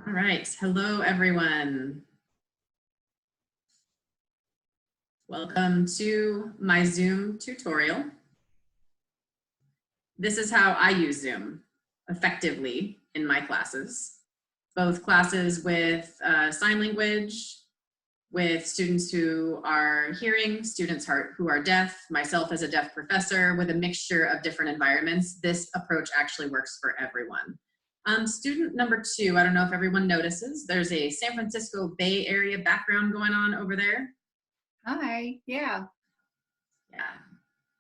All right, hello everyone. Welcome to my Zoom tutorial. This is how I use Zoom effectively in my classes, both classes with sign language, with students who are hearing, students who are deaf, myself as a deaf professor, with a mixture of different environments. This approach actually works for everyone. Student number 2, I don't know if everyone notices, there's a San Francisco Bay Area background going on over there. Hi, yeah. Yeah.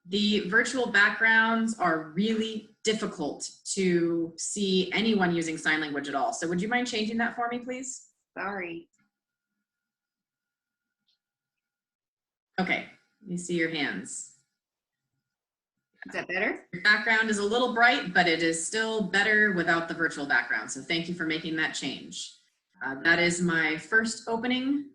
The virtual backgrounds are really difficult to see anyone using sign language at all. So would you mind changing that for me, please? Sorry. Okay, let me see your hands. Is that better? Your background is a little bright, but it is still better without the virtual background. So thank you for making that change. That is my first opening.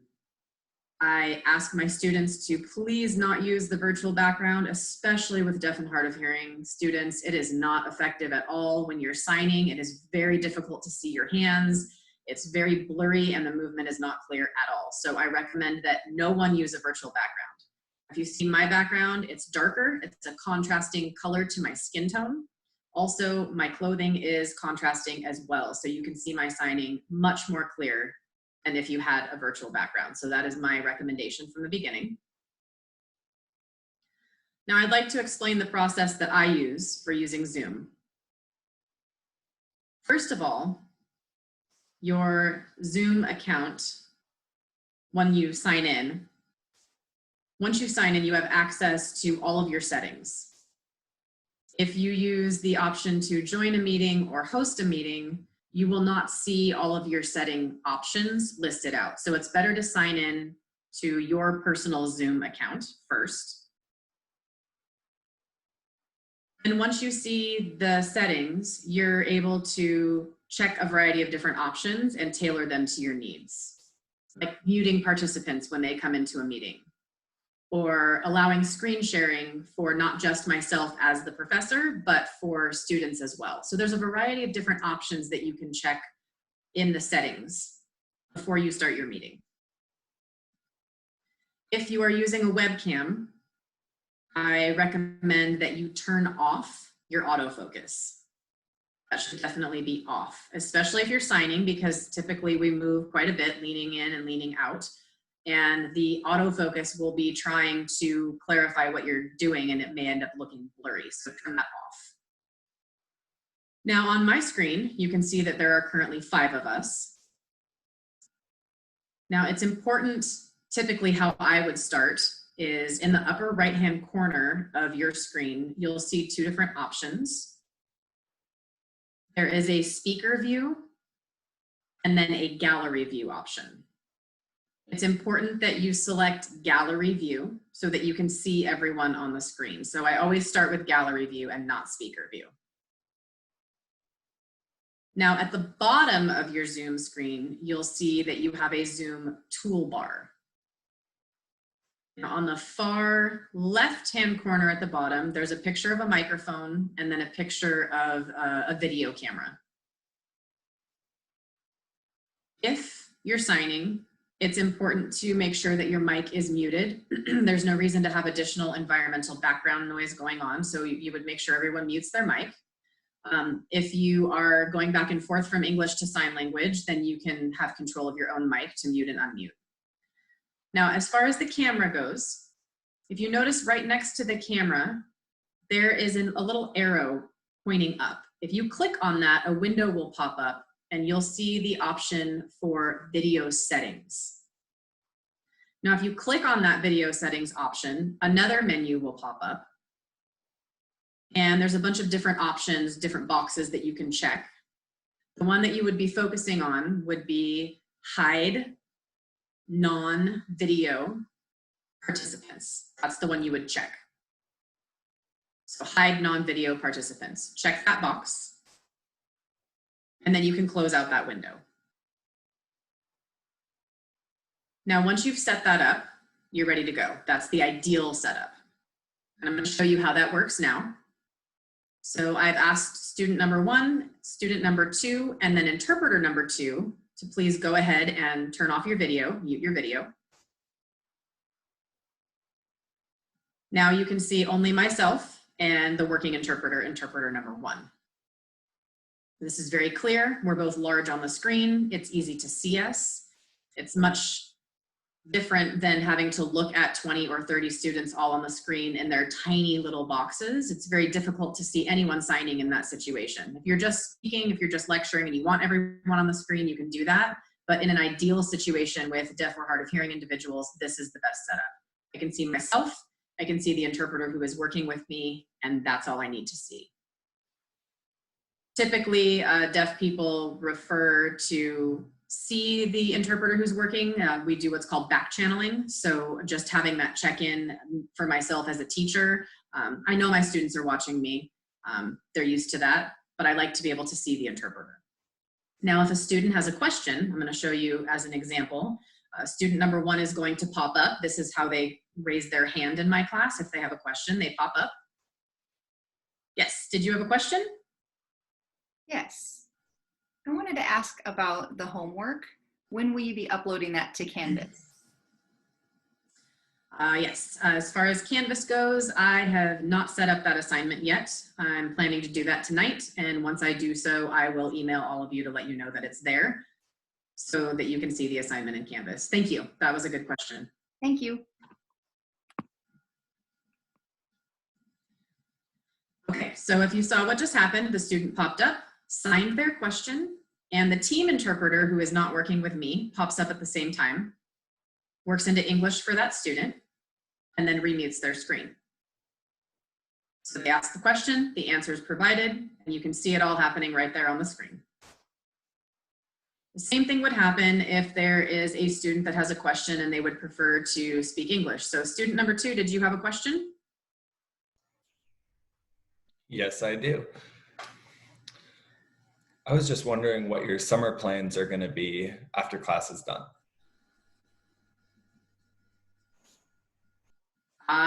I ask my students to please not use the virtual background, especially with deaf and hard of hearing students. It is not effective at all when you're signing. It is very difficult to see your hands. It's very blurry and the movement is not clear at all. So I recommend that no one use a virtual background. If you see my background, it's darker. It's a contrasting color to my skin tone. Also, my clothing is contrasting as well. So you can see my signing much more clear than if you had a virtual background. So that is my recommendation from the beginning. Now I'd like to explain the process that I use for using Zoom. First of all, your Zoom account, when you sign in, once you sign in, you have access to all of your settings. If you use the option to join a meeting or host a meeting, you will not see all of your setting options listed out. So it's better to sign in to your personal Zoom account first. And once you see the settings, you're able to check a variety of different options and tailor them to your needs, like muting participants when they come into a meeting, or allowing screen sharing for not just myself as the professor, but for students as well. So there's a variety of different options that you can check in the settings before you start your meeting. If you are using a webcam, I recommend that you turn off your autofocus. That should definitely be off, especially if you're signing, because typically we move quite a bit, leaning in and leaning out. And the autofocus will be trying to clarify what you're doing and it may end up looking blurry, so turn that off. Now on my screen, you can see that there are currently 5 of us. Now it's important, typically how I would start is in the upper right-hand corner of your screen, you'll see 2 different options. There is a speaker view and then a gallery view option. It's important that you select gallery view so that you can see everyone on the screen. So I always start with gallery view and not speaker view. Now at the bottom of your Zoom screen, you'll see that you have a Zoom toolbar. Now on the far left-hand corner at the bottom, there's a picture of a microphone and then a picture of a video camera. If you're signing, it's important to make sure that your mic is muted. There's no reason to have additional environmental background noise going on, so you would make sure everyone mutes their mic. If you are going back and forth from English to sign language, then you can have control of your own mic to mute and unmute. Now, as far as the camera goes, if you notice right next to the camera, there is a little arrow pointing up. If you click on that, a window will pop up and you'll see the option for video settings. Now, if you click on that video settings option, another menu will pop up. And there's a bunch of different options, different boxes that you can check. The one that you would be focusing on would be hide non-video participants. That's the one you would check. So hide non-video participants. Check that box. And then you can close out that window. Now, once you've set that up, you're ready to go. That's the ideal setup. And I'm going to show you how that works now. So I've asked student number 1, student number 2, and then interpreter number 2 to please go ahead and turn off your video, mute your video. Now you can see only myself and the working interpreter, interpreter number 1. This is very clear. We're both large on the screen. It's easy to see us. It's much different than having to look at 20 or 30 students all on the screen in their tiny little boxes. It's very difficult to see anyone signing in that situation. If you're just speaking, if you're just lecturing and you want everyone on the screen, you can do that. But in an ideal situation with deaf or hard of hearing individuals, this is the best setup. I can see myself, I can see the interpreter who is working with me, and that's all I need to see. Typically, deaf people refer to see the interpreter who's working. We do what's called back channeling. So just having that check-in for myself as a teacher. I know my students are watching me. They're used to that, but I like to be able to see the interpreter. Now, if a student has a question, I'm going to show you as an example. Student number 1 is going to pop up. This is how they raise their hand in my class. If they have a question, they pop up. Yes, did you have a question? Yes. I wanted to ask about the homework. When will you be uploading that to Canvas? Yes, as far as Canvas goes, I have not set up that assignment yet. I'm planning to do that tonight, and once I do so, I will email all of you to let you know that it's there so that you can see the assignment in Canvas. Thank you. That was a good question. Thank you. Okay, so if you saw what just happened, the student popped up, signed their question, and the team interpreter, who is not working with me, pops up at the same time, works into English for that student, and then remutes their screen. So they ask the question, the answer is provided, and you can see it all happening right there on the screen. The same thing would happen if there is a student that has a question and they would prefer to speak English. So student number 2, did you have a question? Yes, I do. I was just wondering what your summer plans are going to be after class is done.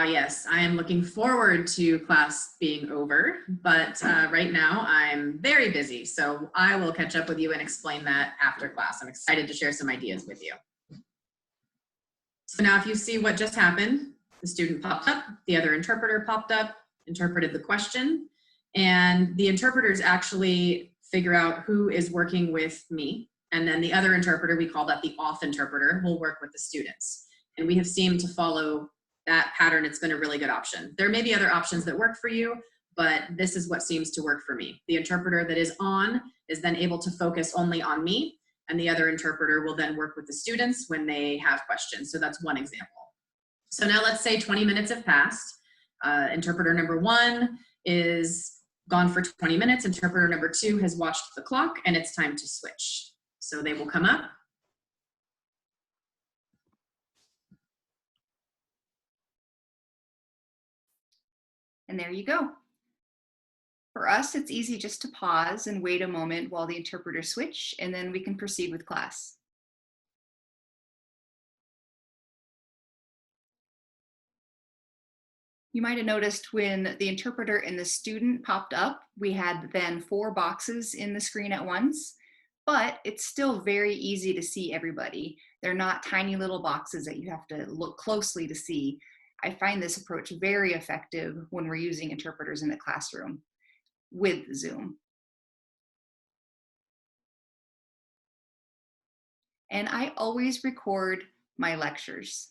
Yes, I am looking forward to class being over, but right now I'm very busy. So I will catch up with you and explain that after class. I'm excited to share some ideas with you. So now if you see what just happened, the student popped up, the other interpreter popped up, interpreted the question, and the interpreters actually figure out who is working with me. And then the other interpreter, we call that the off interpreter, will work with the students. And we have seemed to follow that pattern. It's been a really good option. There may be other options that work for you, but this is what seems to work for me. The interpreter that is on is then able to focus only on me, and the other interpreter will then work with the students when they have questions. So that's one example. So now let's say 20 minutes have passed. Interpreter number 1 is gone for 20 minutes. Interpreter number 2 has watched the clock, and it's time to switch. So they will come up. And there you go. For us, it's easy just to pause and wait a moment while the interpreters switch, and then we can proceed with class. You might have noticed when the interpreter and the student popped up, we had then 4 boxes in the screen at once, but it's still very easy to see everybody. They're not tiny little boxes that you have to look closely to see. I find this approach very effective when we're using interpreters in the classroom with Zoom. And I always record my lectures.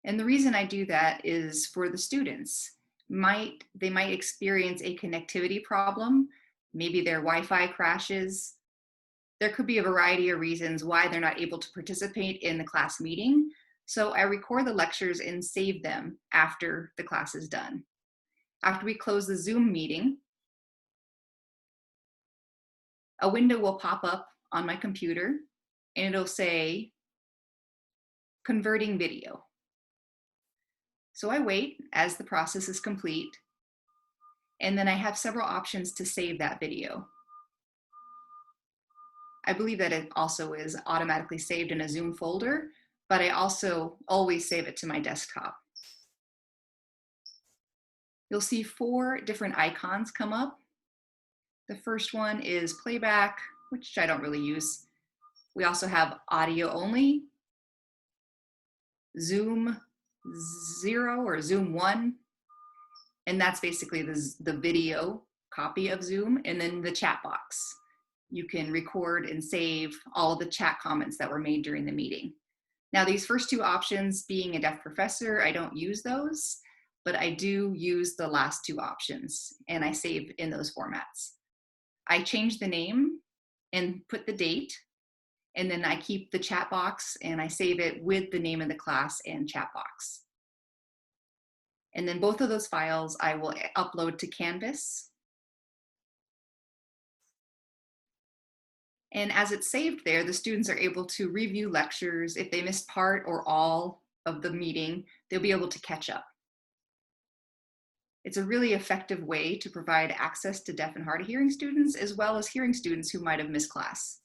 And the reason I do that is for the students. They might experience a connectivity problem. Maybe their Wi-Fi crashes. There could be a variety of reasons why they're not able to participate in the class meeting. So I record the lectures and save them after the class is done. After we close the Zoom meeting, a window will pop up on my computer and it'll say, converting video. So I wait as the process is complete, and then I have several options to save that video. I believe that it also is automatically saved in a Zoom folder, but I also always save it to my desktop. You'll see 4 different icons come up. The first one is playback, which I don't really use. We also have audio only, Zoom 0 or Zoom 1, and that's basically the video copy of Zoom, and then the chat box. You can record and save all of the chat comments that were made during the meeting. Now, these first two options, being a deaf professor, I don't use those, but I do use the last two options, and I save in those formats. I change the name and put the date, and then I keep the chat box and I save it with the name of the class and chat box. And then both of those files I will upload to Canvas. And as it's saved there, the students are able to review lectures. If they missed part or all of the meeting, they'll be able to catch up. It's a really effective way to provide access to deaf and hard of hearing students, as well as hearing students who might have missed class.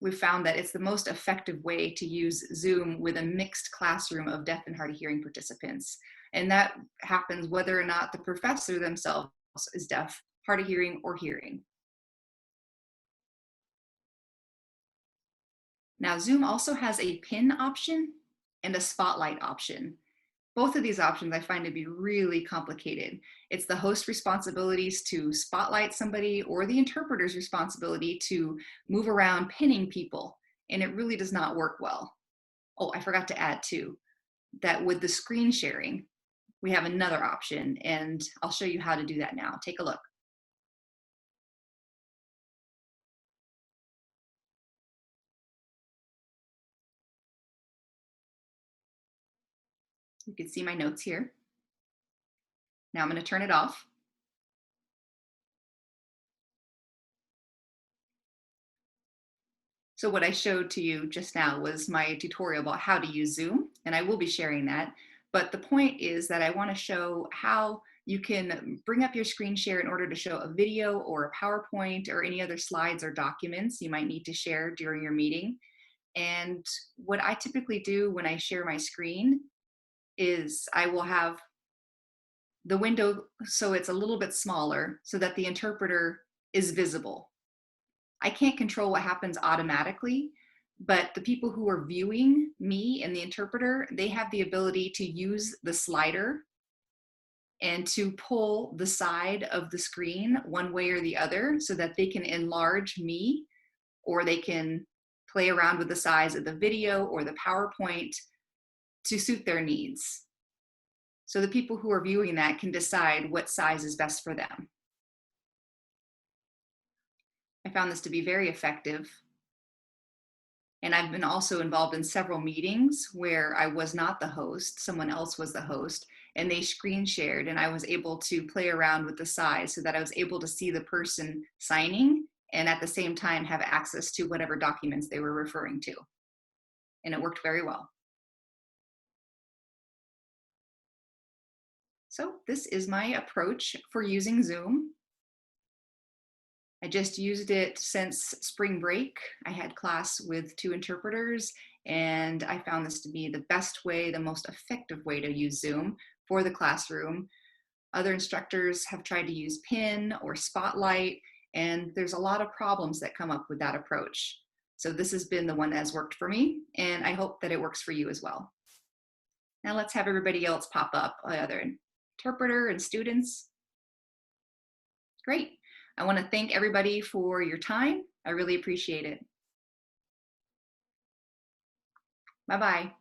We've found that it's the most effective way to use Zoom with a mixed classroom of deaf and hard of hearing participants. And that happens whether or not the professor themselves is deaf, hard of hearing, or hearing. Now, Zoom also has a pin option and a spotlight option. Both of these options I find to be really complicated. It's the host's responsibilities to spotlight somebody or the interpreter's responsibility to move around pinning people, and it really does not work well. Oh, I forgot to add too, that with the screen sharing, we have another option, and I'll show you how to do that now. Take a look. You can see my notes here. Now I'm going to turn it off. So what I showed to you just now was my tutorial about how to use Zoom, and I will be sharing that. But the point is that I want to show how you can bring up your screen share in order to show a video or a PowerPoint or any other slides or documents you might need to share during your meeting. And what I typically do when I share my screen is I will have the window so it's a little bit smaller so that the interpreter is visible. I can't control what happens automatically, but the people who are viewing me and the interpreter, they have the ability to use the slider and to pull the side of the screen one way or the other so that they can enlarge me, or they can play around with the size of the video or the PowerPoint to suit their needs. So the people who are viewing that can decide what size is best for them. I found this to be very effective. And I've been also involved in several meetings where I was not the host, someone else was the host, and they screen shared, and I was able to play around with the size so that I was able to see the person signing and at the same time have access to whatever documents they were referring to. And it worked very well. So this is my approach for using Zoom. I just used it since spring break. I had class with 2 interpreters, and I found this to be the best way, the most effective way to use Zoom for the classroom. Other instructors have tried to use Pin or Spotlight, and there's a lot of problems that come up with that approach. So this has been the one that has worked for me, and I hope that it works for you as well. Now let's have everybody else pop up, other interpreter and students. Great. I want to thank everybody for your time. I really appreciate it. Bye-bye.